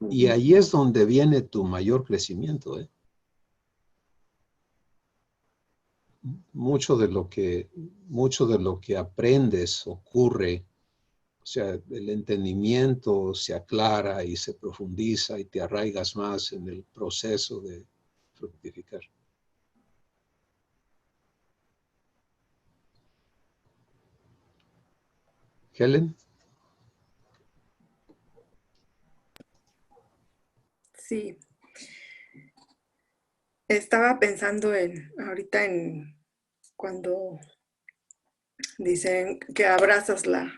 Y ahí es donde viene tu mayor crecimiento. Mucho de lo que aprendes ocurre, o sea, el entendimiento se aclara y se profundiza y te arraigas más en el proceso de fructificar. Helen. Sí. Estaba pensando ahorita en cuando dicen que abrazas la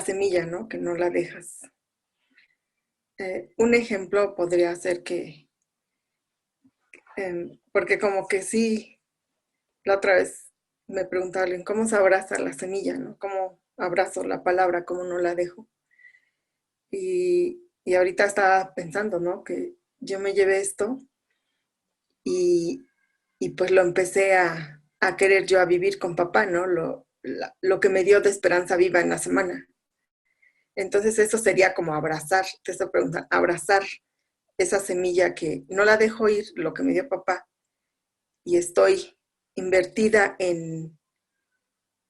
semilla, ¿no? Que no la dejas. Un ejemplo podría ser que, porque como que sí, la otra vez me preguntaron, ¿cómo se abraza la semilla, no? ¿Cómo abrazo la palabra, cómo no la dejo? Y ahorita estaba pensando, ¿no? Que yo me llevé esto y pues lo empecé a querer yo a vivir con papá, ¿no? Lo que me dio de esperanza viva en la semana. Entonces eso sería como abrazar, te estoy preguntando, abrazar esa semilla que no la dejo ir, lo que me dio papá, y estoy invertida en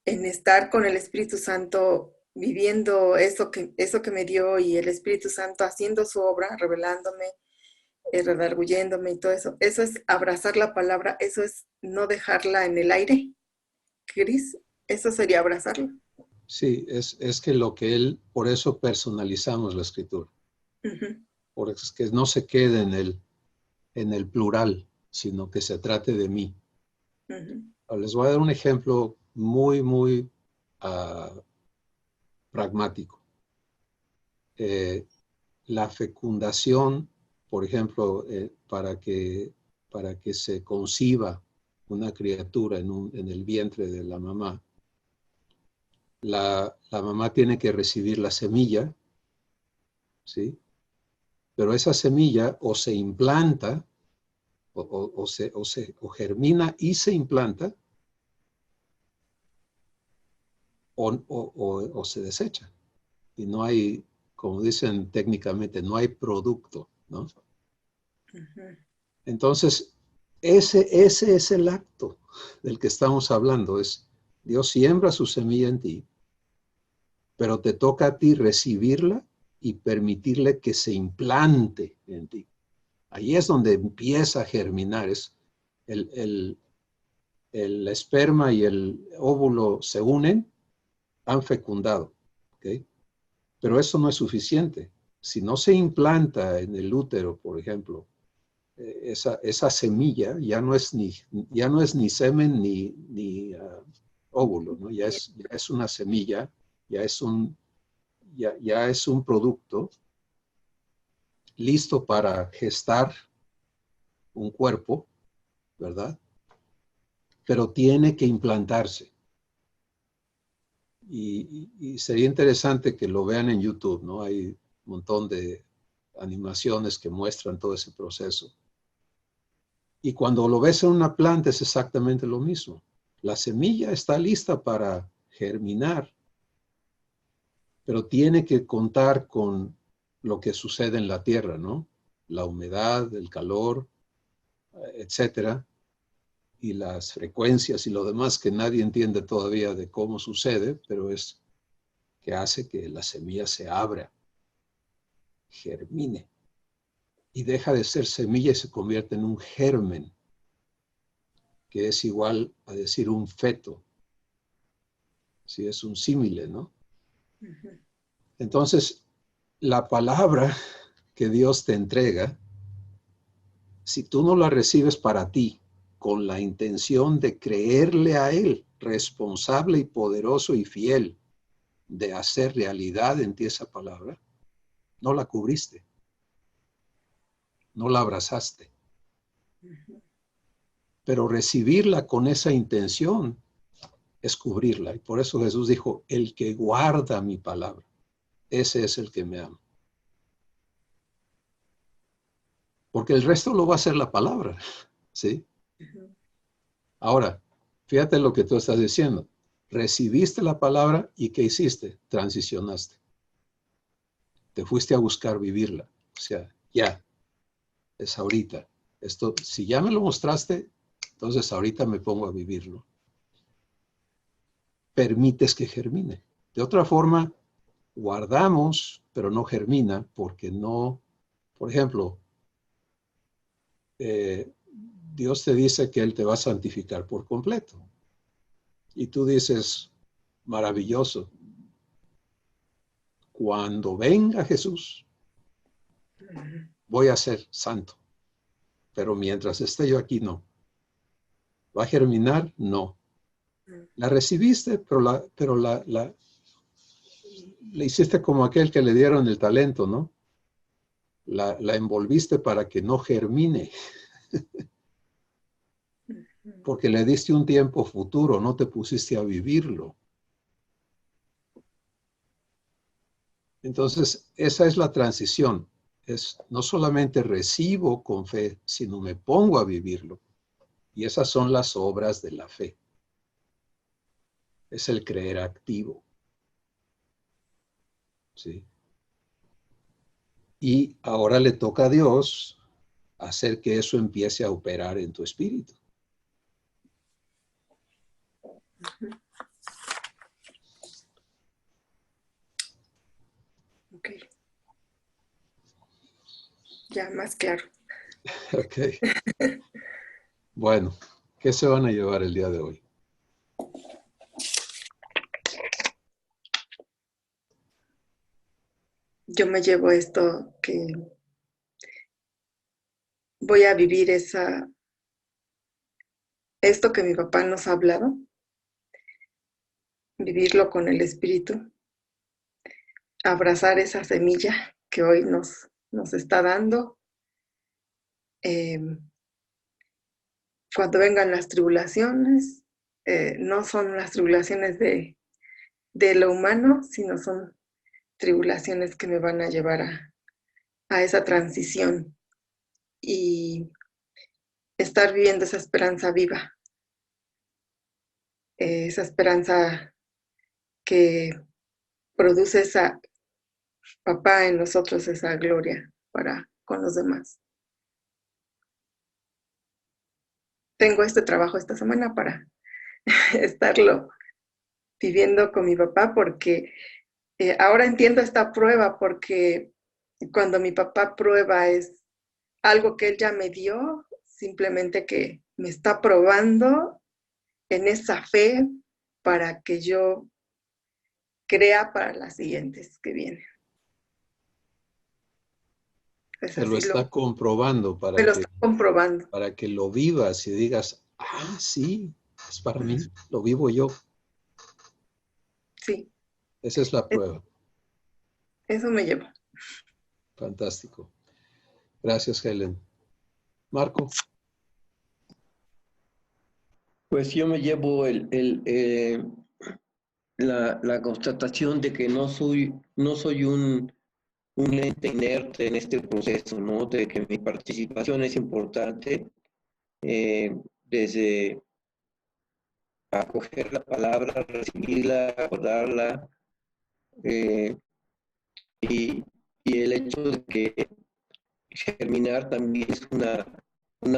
estar con el Espíritu Santo, viviendo eso que me dio y el Espíritu Santo haciendo su obra, revelándome, redarguyéndome y todo eso. Eso es abrazar la palabra, eso es no dejarla en el aire. Cris, eso sería abrazarla. Sí, es que lo que él, por eso personalizamos la escritura. Por eso es que no se quede en el plural, sino que se trate de mí. Les voy a dar un ejemplo muy, muy pragmático. La fecundación, por ejemplo, para que se conciba una criatura en el vientre de la mamá, la mamá tiene que recibir la semilla, ¿sí? pero esa semilla o se implanta, o germina y se implanta, o se desecha. Y no hay, como dicen técnicamente, no hay producto, ¿no? Entonces, ese es el acto del que estamos hablando. Es Dios siembra su semilla en ti, pero te toca a ti recibirla y permitirle que se implante en ti. Ahí es donde empieza a germinar. Es el esperma y el óvulo se unen, han fecundado, ¿ok? Pero eso no es suficiente. Si no se implanta en el útero, por ejemplo, esa semilla ya no es ni semen ni óvulo, ¿no? Ya es una semilla, ya es un producto listo para gestar un cuerpo, ¿verdad? Pero tiene que implantarse. Y sería interesante que lo vean en YouTube, ¿no? Hay un montón de animaciones que muestran todo ese proceso. Y cuando lo ves en una planta es exactamente lo mismo. La semilla está lista para germinar, pero tiene que contar con lo que sucede en la tierra, ¿no? La humedad, el calor, etcétera, y las frecuencias y lo demás que nadie entiende todavía de cómo sucede, pero es que hace que la semilla se abra, germine, y deja de ser semilla y se convierte en un germen, que es igual a decir un feto. Sí, es un símile, ¿no? Entonces, la palabra que Dios te entrega, si tú no la recibes para ti, con la intención de creerle a Él, responsable y poderoso y fiel, de hacer realidad en ti esa palabra, no la cubriste, no la abrazaste. Pero recibirla con esa intención es cubrirla. Y por eso Jesús dijo, el que guarda mi palabra, ese es el que me ama. Porque el resto lo va a hacer la palabra, ¿sí? Ahora, fíjate lo que tú estás diciendo. Recibiste la palabra y ¿qué hiciste? Transicionaste. Te fuiste a buscar vivirla. O sea, ya, es ahorita. Esto, si ya me lo mostraste, entonces ahorita me pongo a vivirlo. Permites que germine. De otra forma, guardamos, pero no germina porque no, por ejemplo, Dios te dice que Él te va a santificar por completo. Y tú dices, maravilloso, cuando venga Jesús, voy a ser santo. Pero mientras esté yo aquí, no. ¿Va a germinar? No. La recibiste, pero le hiciste como aquel que le dieron el talento, ¿no? La envolviste para que no germine. Porque le diste un tiempo futuro, no te pusiste a vivirlo. Entonces, esa es la transición. Es no solamente recibo con fe, sino me pongo a vivirlo. Y esas son las obras de la fe. Es el creer activo. ¿Sí? Y ahora le toca a Dios hacer que eso empiece a operar en tu espíritu. Ok. Ya más claro. Ok. Bueno, ¿qué se van a llevar el día de hoy? Yo me llevo esto que voy a vivir esto que mi papá nos ha hablado, vivirlo con el espíritu, abrazar esa semilla que hoy nos está dando. Cuando vengan las tribulaciones, no son las tribulaciones de lo humano, sino son tribulaciones que me van a llevar a esa transición y estar viviendo esa esperanza viva, esa esperanza que produce esa papá en nosotros, esa gloria para con los demás. Tengo este trabajo esta semana para estarlo viviendo con mi papá porque ahora entiendo esta prueba, porque cuando mi papá prueba es algo que él ya me dio, simplemente que me está probando en esa fe para que yo crea para las siguientes que vienen. Pues Te lo así está comprobando me lo está comprobando. para que lo vivas y digas, ah, sí, es para mí, lo vivo yo. Sí. Esa es la prueba. Eso me llevó. Fantástico. Gracias, Helen. Marco. Pues yo me llevo la constatación de que no soy un ente inerte en este proceso, ¿no? De que mi participación es importante, desde acoger la palabra, recibirla, acordarla, y el hecho de que germinar también es una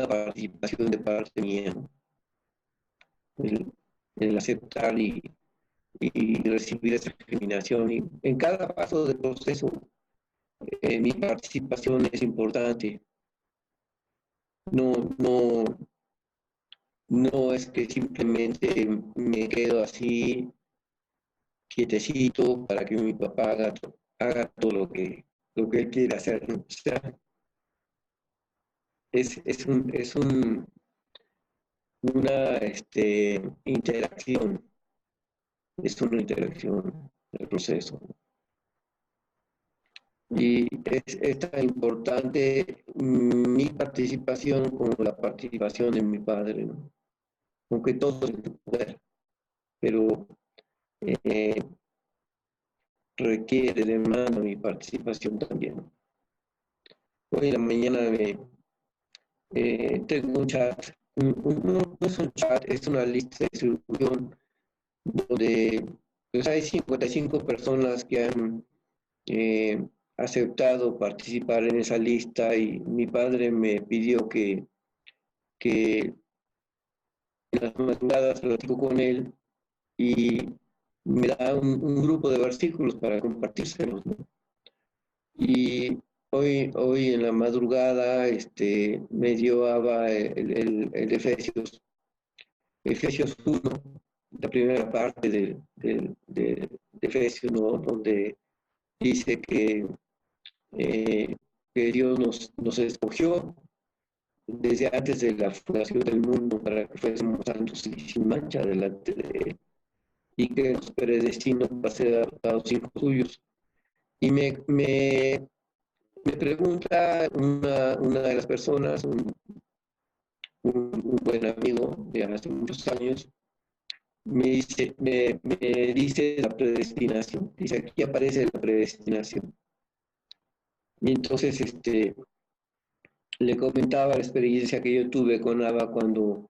participación de parte mía, ¿no? El aceptar y recibir esa germinación. Y en cada paso del proceso, mi participación es importante. No es que simplemente me quedo así quietecito para que mi papá haga todo lo que él quiere hacer, ¿no? O sea, es una interacción, es una interacción del proceso. Y es tan importante mi participación como la participación de mi padre, ¿no? Aunque todo es poder, pero requiere, demanda mi participación también. Hoy en la mañana tengo un chat, no es un chat, es una lista de distribución donde pues, hay 55 personas que han aceptado participar en esa lista, y mi padre me pidió que en las madrugadas platico con él y me da un grupo de versículos para compartírselos, ¿no? Y hoy en la madrugada me dio Abba el Efesios 1, la primera parte de Efesios 1, donde dice que Dios nos escogió desde antes de la fundación del mundo para que fuésemos santos y sin mancha delante de Él, y que nos predestinó para ser adoptados hijos suyos. Y me pregunta una de las personas, un buen amigo de hace muchos años, me dice la predestinación. Dice, aquí aparece la predestinación. Y entonces le comentaba la experiencia que yo tuve con Abba cuando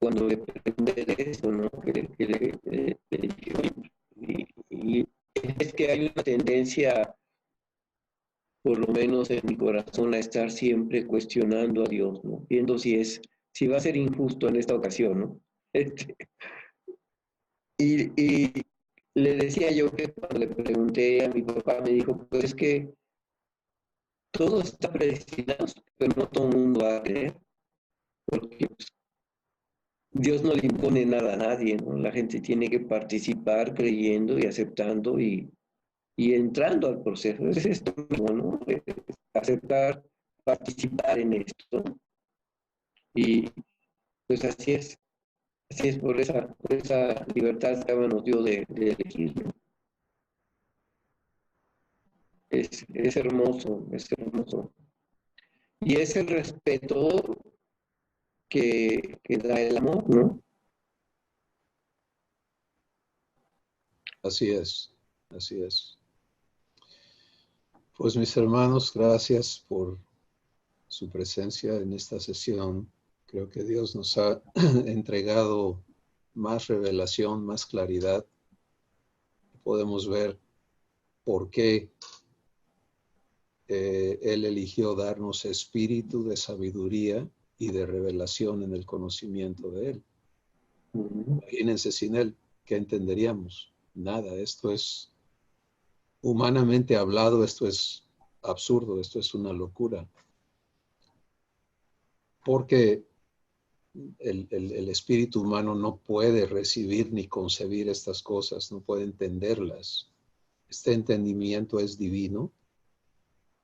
le pregunté de eso, ¿no? Que le dije, y es que hay una tendencia, por lo menos en mi corazón, a estar siempre cuestionando a Dios, ¿no? Viendo si va a ser injusto en esta ocasión, ¿no? Y le decía yo que cuando le pregunté a mi papá, me dijo, pues es que todo está predestinado, pero no todo el mundo va a creer, porque pues, Dios no le impone nada a nadie, ¿no? La gente tiene que participar creyendo y aceptando y entrando al proceso. Es esto mismo, ¿no? Aceptar, participar en esto. Y pues así es por esa libertad que Abba nos dio de elegir, ¿no? Es hermoso, es hermoso. Y es el respeto que da el amor, ¿no? Así es, así es. Pues mis hermanos, gracias por su presencia en esta sesión. Creo que Dios nos ha entregado más revelación, más claridad. Podemos ver por qué Él eligió darnos espíritu de sabiduría y de revelación en el conocimiento de Él. Imagínense sin Él, ¿qué entenderíamos? Nada, esto es, humanamente hablado, esto es absurdo, esto es una locura. Porque el espíritu humano no puede recibir ni concebir estas cosas, no puede entenderlas. Este entendimiento es divino.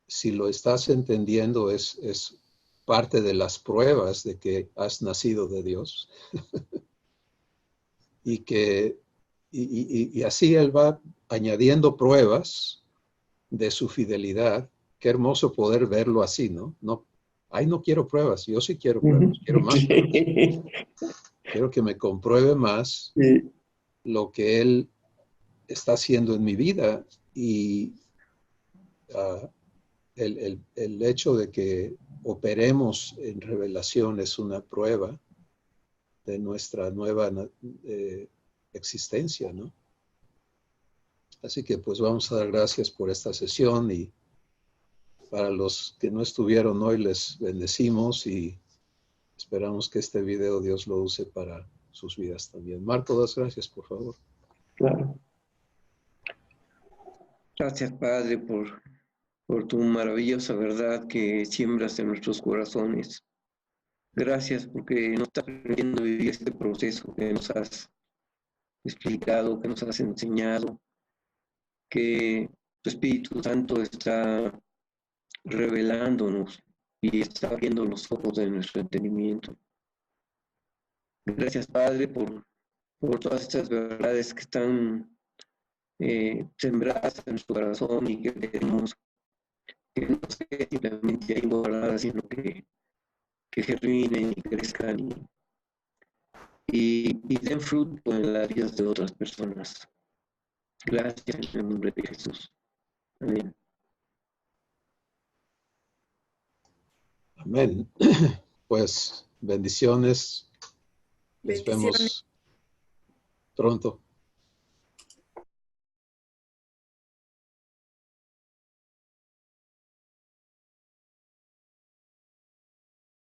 Si lo estás entendiendo, es parte de las pruebas de que has nacido de Dios. y así Él va añadiendo pruebas de su fidelidad. Qué hermoso poder verlo así, ¿no? No, no quiero pruebas, yo sí quiero pruebas, quiero más pruebas. Quiero que me compruebe más lo que Él está haciendo en mi vida y el hecho de que operemos en revelación es una prueba de nuestra nueva existencia, ¿no? Así que pues vamos a dar gracias por esta sesión y para los que no estuvieron hoy les bendecimos y esperamos que este video Dios lo use para sus vidas también. Marco, das gracias, por favor. Claro. Gracias, Padre, por tu maravillosa verdad que siembras en nuestros corazones. Gracias porque nos estás permitiendo vivir este proceso que nos has explicado, que nos has enseñado, que tu Espíritu Santo está revelándonos y está abriendo los ojos de nuestro entendimiento. Gracias, Padre, por todas estas verdades que están sembradas en nuestro corazón y que queremos que no se simplemente ahí guardadas, sino que germinen y crezcan y den fruto en las vidas de otras personas. Gracias en el nombre de Jesús. Amén. Amén. Pues bendiciones. Nos vemos pronto.